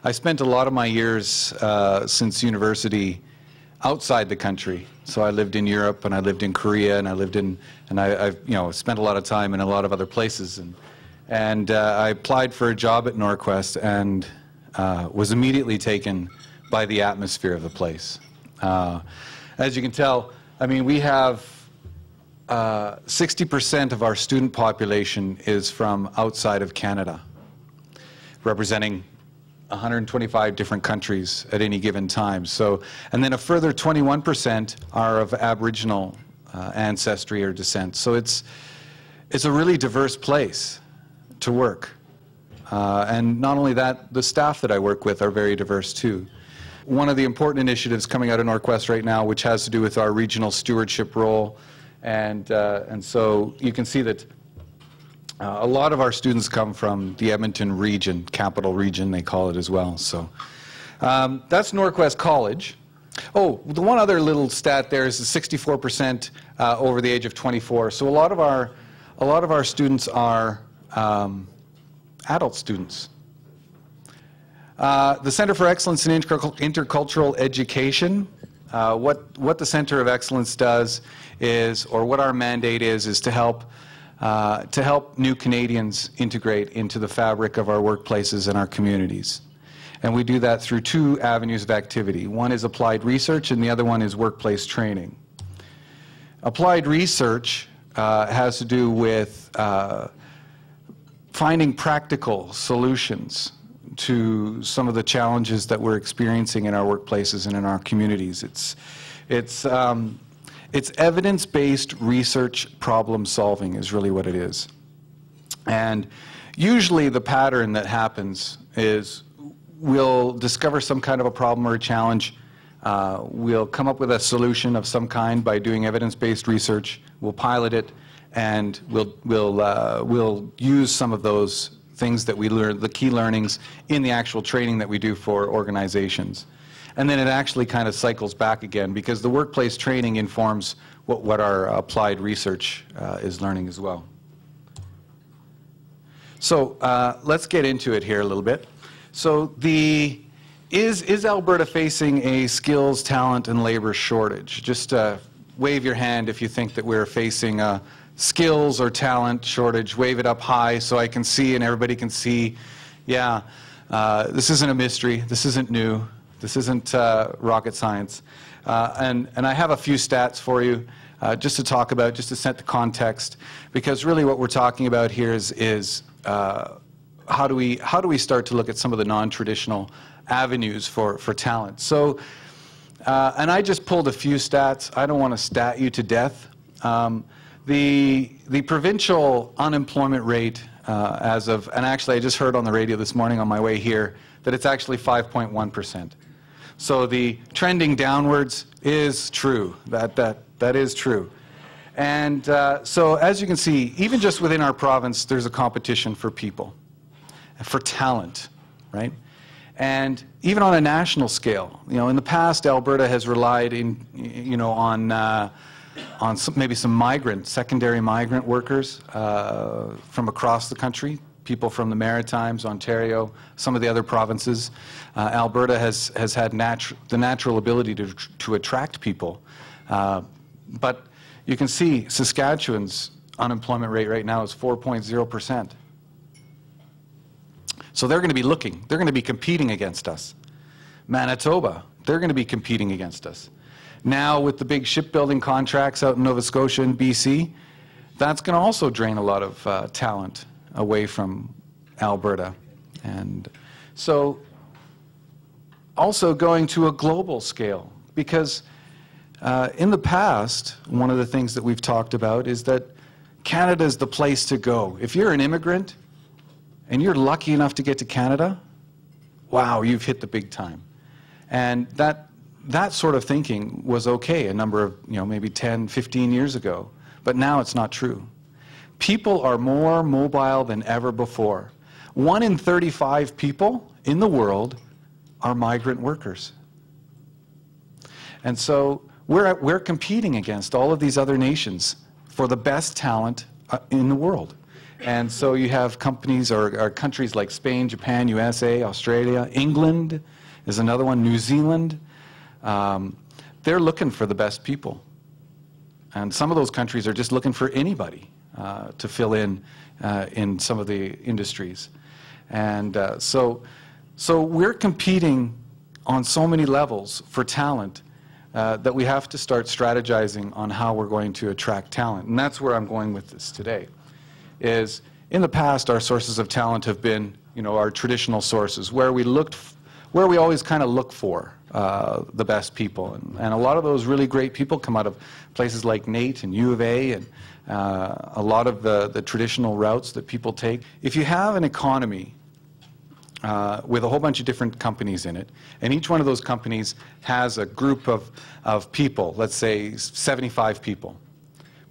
I spent a lot of my years since university outside the country. So I lived in Europe, and I lived in Korea, and I've spent a lot of time in a lot of other places. And I applied for a job at NorQuest and was immediately taken by the atmosphere of the place. As you can tell, I mean, we have 60% of our student population is from outside of Canada, representing 125 different countries at any given time. So, and then a further 21% are of Aboriginal ancestry or descent. So it's a really diverse place to work. And not only that, the staff that I work with are very diverse too. One of the important initiatives coming out of NorQuest right now, which has to do with our regional stewardship role, and so you can see that a lot of our students come from the Edmonton region, capital region, they call it as well. So that's NorQuest College. Oh, the one other little stat there is 64% over the age of 24. So a lot of our students are adult students. The Center for Excellence in Intercultural Education, what the Center of Excellence does is, or what our mandate is to help new Canadians integrate into the fabric of our workplaces and our communities. And we do that through two avenues of activity. One is applied research, and the other one is workplace training. Applied research has to do with finding practical solutions to some of the challenges that we're experiencing in our workplaces and in our communities. It's evidence-based research problem solving is really what it is. And usually the pattern that happens is we'll discover some kind of a problem or a challenge. We'll come up with a solution of some kind by doing evidence-based research. We'll pilot it, and we'll use some of those things that we learn, the key learnings, in the actual training that we do for organizations. And then it actually kind of cycles back again, because the workplace training informs what our applied research is learning as well. So let's get into it here a little bit. So is Alberta facing a skills, talent, and labor shortage? Just wave your hand if you think that we're facing a skills or talent shortage. Wave it up high so I can see and everybody can see. Yeah, this isn't a mystery. This isn't new. This isn't rocket science. And I have a few stats for you just to talk about, just to set the context, because really what we're talking about here is how do we start to look at some of the non-traditional avenues for talent. So, and I just pulled a few stats. I don't want to stat you to death. The provincial unemployment rate as of, and actually I just heard on the radio this morning on my way here that it's actually 5.1%. So the trending downwards is true. That is true. And so as you can see, even just within our province, there's a competition for people, for talent, right? And even on a national scale, in the past, Alberta has relied on maybe some secondary migrant workers from across the country, people from the Maritimes, Ontario, some of the other provinces. Alberta has had the natural ability to attract people. But you can see Saskatchewan's unemployment rate right now is 4.0%. So they're going to be looking. They're going to be competing against us. Manitoba, they're going to be competing against us. Now with the big shipbuilding contracts out in Nova Scotia and BC, that's going to also drain a lot of talent away from Alberta. And so also going to a global scale, because in the past, one of the things that we've talked about is that Canada is the place to go. If you're an immigrant and you're lucky enough to get to Canada, wow, you've hit the big time. And that sort of thinking was okay a number of, maybe 10, 15 years ago. But now it's not true. People are more mobile than ever before. 1 in 35 people in the world are migrant workers. And so we're competing against all of these other nations for the best talent in the world. And so you have companies or countries like Spain, Japan, USA, Australia, England is another one, New Zealand. They're looking for the best people. And some of those countries are just looking for anybody to fill in some of the industries. And so we're competing on so many levels for talent that we have to start strategizing on how we're going to attract talent. And that's where I'm going with this today. Is in the past, our sources of talent have been, our traditional sources, where we always kind of look for the best people. And a lot of those really great people come out of places like NAIT and U of A and a lot of the traditional routes that people take. If you have an economy with a whole bunch of different companies in it, and each one of those companies has a group of people, let's say 75 people,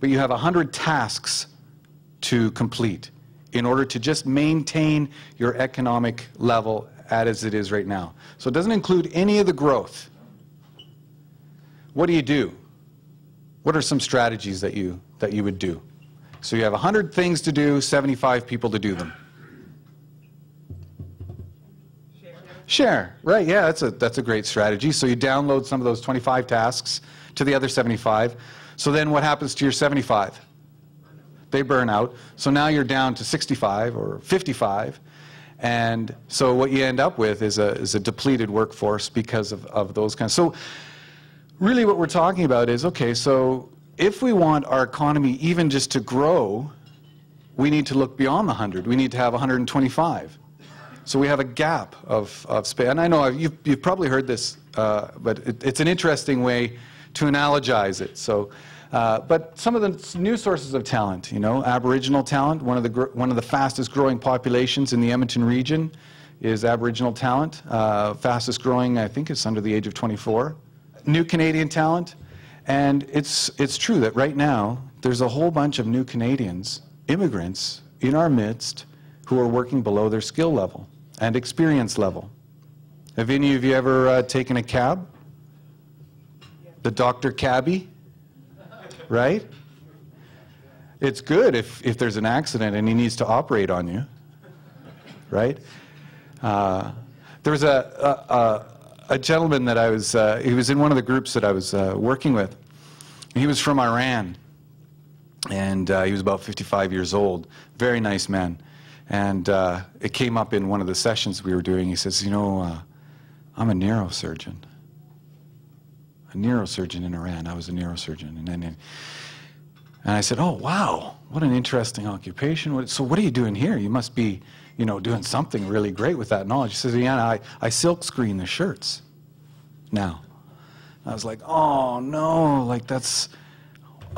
but you have 100 tasks to complete in order to just maintain your economic level as it is right now. So it doesn't include any of the growth. What do you do? What are some strategies that you would do? So you have 100 things to do, 75 people to do them. Share, right, yeah, that's a great strategy. So you download some of those 25 tasks to the other 75. So then what happens to your 75? They burn out. So now you're down to 65 or 55. And so what you end up with is a depleted workforce because of those kinds. So really what we're talking about is, okay, so if we want our economy even just to grow, we need to look beyond the 100. We need to have 125. So we have a gap of space. And I know you've probably heard this, but it's an interesting way to analogize it. So, but some of the new sources of talent, Aboriginal talent, one of the fastest growing populations in the Edmonton region is Aboriginal talent. Fastest growing, I think, is under the age of 24. New Canadian talent, and it's true that right now there's a whole bunch of new Canadians, immigrants, in our midst who are working below their skill level and experience level. Have any of you ever taken a cab? The Dr. Cabbie? Right? It's good if there's an accident and he needs to operate on you, right? There was a gentleman that he was in one of the groups that I was working with. He was from Iran, and he was about 55 years old. Very nice man. And it came up in one of the sessions we were doing. He says, I'm a neurosurgeon. A neurosurgeon in Iran. I was a neurosurgeon. And I said, oh, wow, what an interesting occupation. So what are you doing here? You must be, doing something really great with that knowledge. He says, yeah, I silk screen the shirts now. I was like, oh, no, like that's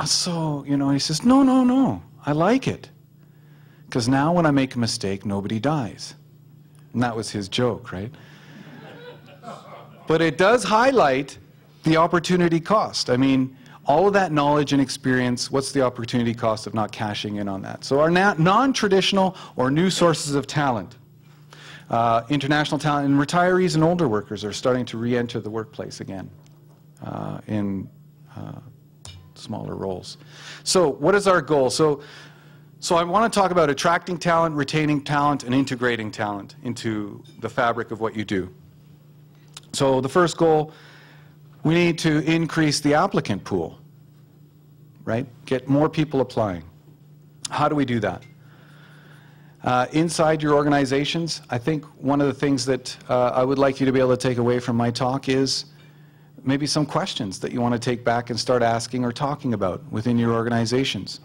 so, he says, no, I like it. Because now when I make a mistake, nobody dies. And that was his joke, right? But it does highlight the opportunity cost. I mean, all of that knowledge and experience, what's the opportunity cost of not cashing in on that? So our non-traditional or new sources of talent, international talent, and retirees and older workers are starting to re-enter the workplace again in smaller roles. So what is our goal? So I want to talk about attracting talent, retaining talent, and integrating talent into the fabric of what you do. So the first goal, we need to increase the applicant pool, right? Get more people applying. How do we do that? Inside your organizations, I think one of the things that I would like you to be able to take away from my talk is maybe some questions that you want to take back and start asking or talking about within your organizations.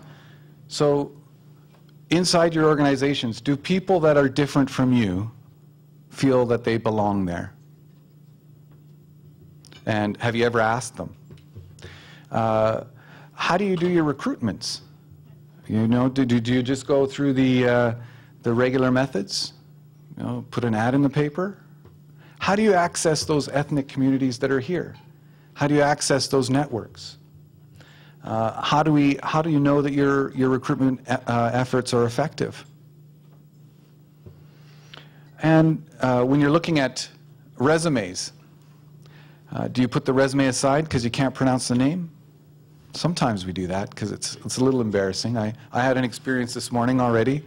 So inside your organizations, do people that are different from you feel that they belong there? And have you ever asked them? How do you do your recruitments? Do you just go through the regular methods? Put an ad in the paper? How do you access those ethnic communities that are here? How do you access those networks? How do you know that your recruitment efforts are effective? And when you're looking at resumes, do you put the resume aside because you can't pronounce the name? Sometimes we do that because it's a little embarrassing. I had an experience this morning already.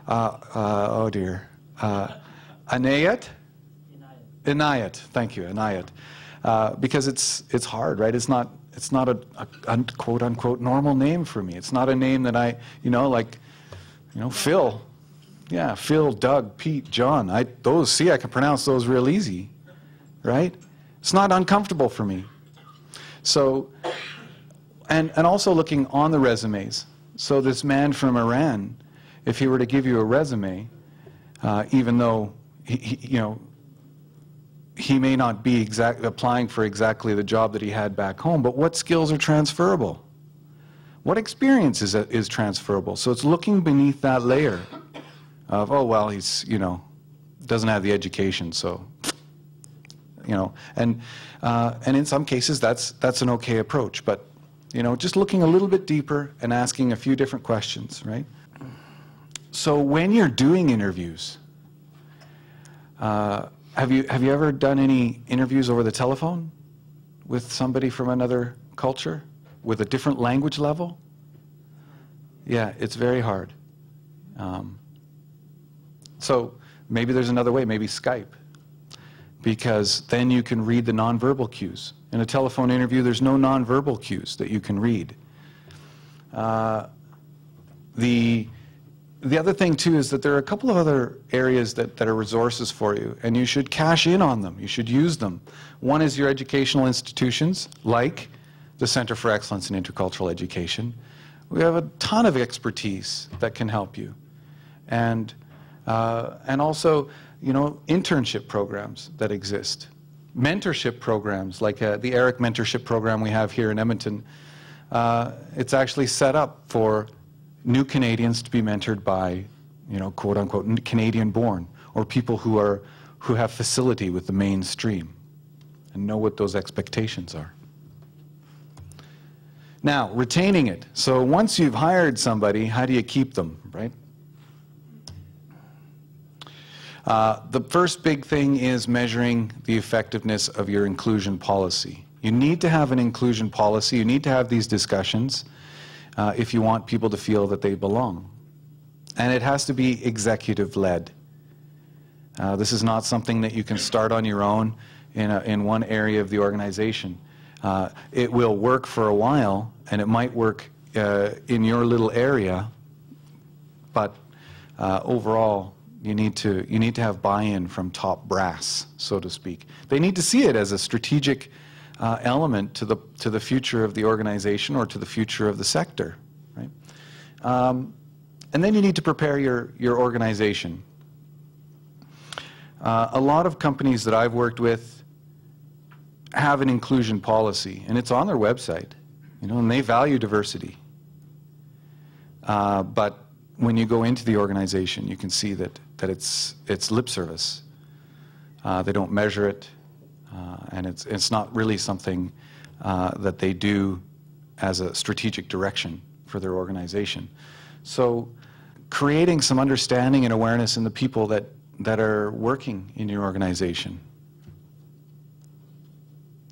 Oh dear. Inayat? Inayat. Thank you, Inayat. Because it's hard, right? It's not a quote unquote normal name for me. It's not a name that I, Phil. Yeah, Phil, Doug, Pete, John. I can pronounce those real easy, right? It's not uncomfortable for me. So, and also looking on the resumes. So this man from Iran, if he were to give you a resume, even though he may not be applying for exactly the job that he had back home, but what skills are transferable? What experience is transferable? So it's looking beneath that layer of, oh, well, he's, doesn't have the education, so, and in some cases that's an okay approach, but, just looking a little bit deeper and asking a few different questions, right? So when you're doing interviews, have you ever done any interviews over the telephone with somebody from another culture with a different language level? Yeah, it's very hard. So maybe there's another way, maybe Skype, because then you can read the nonverbal cues. In a telephone interview, there's no nonverbal cues that you can read. The other thing, too, is that there are a couple of other areas that are resources for you, and you should cash in on them. You should use them. One is your educational institutions, like the Center for Excellence in Intercultural Education. We have a ton of expertise that can help you. And also, internship programs that exist. Mentorship programs, like the ERIC mentorship program we have here in Edmonton. It's actually set up for new Canadians to be mentored by, quote unquote, Canadian-born, or people who have facility with the mainstream and know what those expectations are. Now, retaining it. So once you've hired somebody, how do you keep them, right? The first big thing is measuring the effectiveness of your inclusion policy. You need to have an inclusion policy. You need to have these discussions if you want people to feel that they belong. And it has to be executive-led. This is not something that you can start on your own in one area of the organization. It will work for a while, and it might work in your little area, but overall, you need to have buy-in from top brass, so to speak. They need to see it as a strategic element to the future of the organization or to the future of the sector, right? And then you need to prepare your organization. A lot of companies that I've worked with have an inclusion policy, and it's on their website, and they value diversity. But when you go into the organization, you can see that it's lip service. They don't measure it, and it's not really something that they do as a strategic direction for their organization. So creating some understanding and awareness in the people that are working in your organization.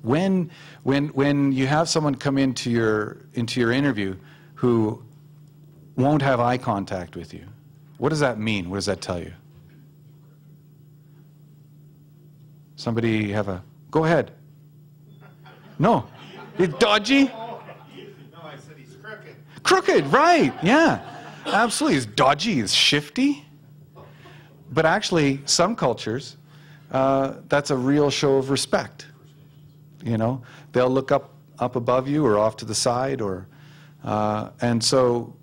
When you have someone come into your interview who won't have eye contact with you, what does that mean? What does that tell you? Somebody have a... Go ahead. No. He's dodgy? No, I said he's crooked. Crooked, right. Yeah. Absolutely. He's dodgy. He's shifty. But actually, some cultures, that's a real show of respect. They'll look up above you or off to the side, or... and so...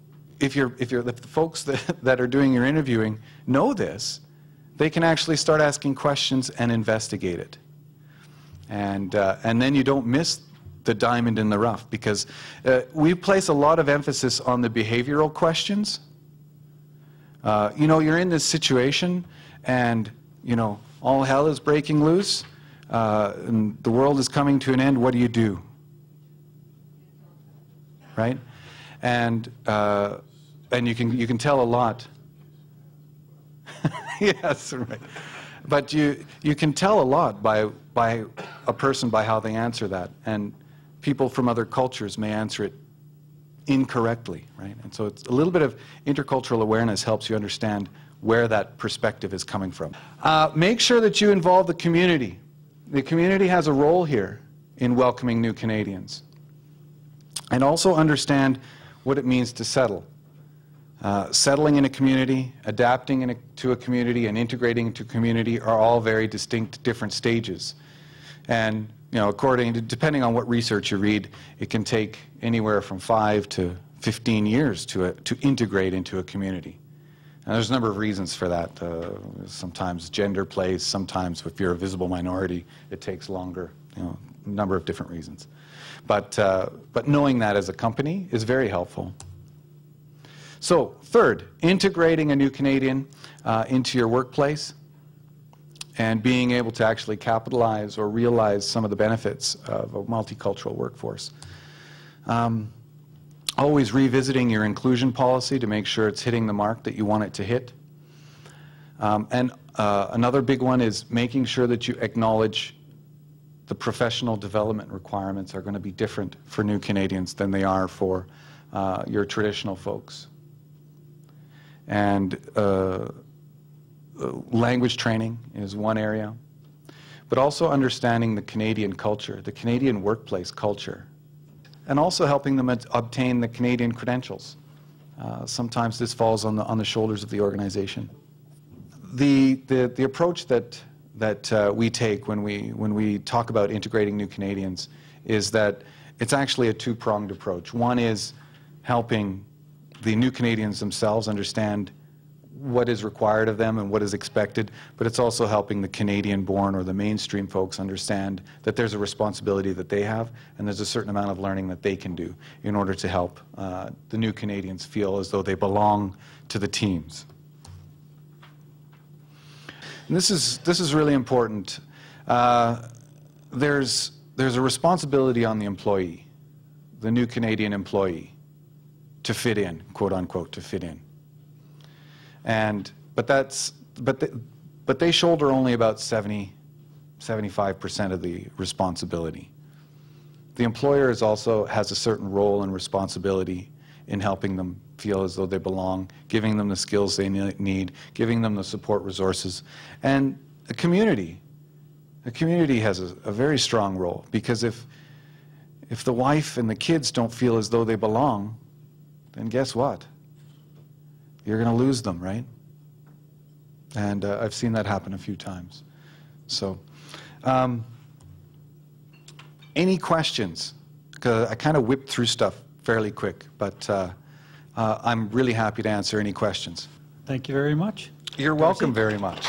If the folks that are doing your interviewing know this, they can actually start asking questions and investigate it. And then you don't miss the diamond in the rough, because we place a lot of emphasis on the behavioral questions. You're in this situation and, all hell is breaking loose and the world is coming to an end. What do you do? Right? And you can tell a lot. Yes, right. But you can tell a lot by a person by how they answer that. And people from other cultures may answer it incorrectly, right? And so it's a little bit of intercultural awareness helps you understand where that perspective is coming from. Make sure that you involve the community. The community has a role here in welcoming new Canadians. And also understand what it means to settle. Settling in a community, adapting to a community, and integrating into a community are all very distinct, different stages. And depending on what research you read, it can take anywhere from 5 to 15 years to integrate into a community. And there's a number of reasons for that. Sometimes gender plays, sometimes if you're a visible minority, it takes longer. A number of different reasons. But knowing that as a company is very helpful. So, third, integrating a new Canadian into your workplace and being able to actually capitalize or realize some of the benefits of a multicultural workforce. Always revisiting your inclusion policy to make sure it's hitting the mark that you want it to hit. Another big one is making sure that you acknowledge the professional development requirements are going to be different for new Canadians than they are for your traditional folks. And language training is one area, but also understanding the Canadian culture, the Canadian workplace culture, and also helping them obtain the Canadian credentials. Sometimes this falls on the shoulders of the organization. The approach that we take when we talk about integrating new Canadians is that it's actually a two-pronged approach. One is helping the new Canadians themselves understand what is required of them and what is expected, but it's also helping the Canadian-born or the mainstream folks understand that there's a responsibility that they have and there's a certain amount of learning that they can do in order to help the new Canadians feel as though they belong to the teams. And this is really important. There's a responsibility on the employee, the new Canadian employee, to fit in, quote unquote, to fit in. But they shoulder only about 75% of the responsibility. The employer also has a certain role and responsibility in helping them feel as though they belong, giving them the skills they need, giving them the support resources. And a community has a very strong role, because if the wife and the kids don't feel as though they belong, then guess what? You're going to lose them, right? And I've seen that happen a few times. So, any questions? 'Cause I kind of whipped through stuff fairly quick, but I'm really happy to answer any questions. Thank you very much. You're welcome very much.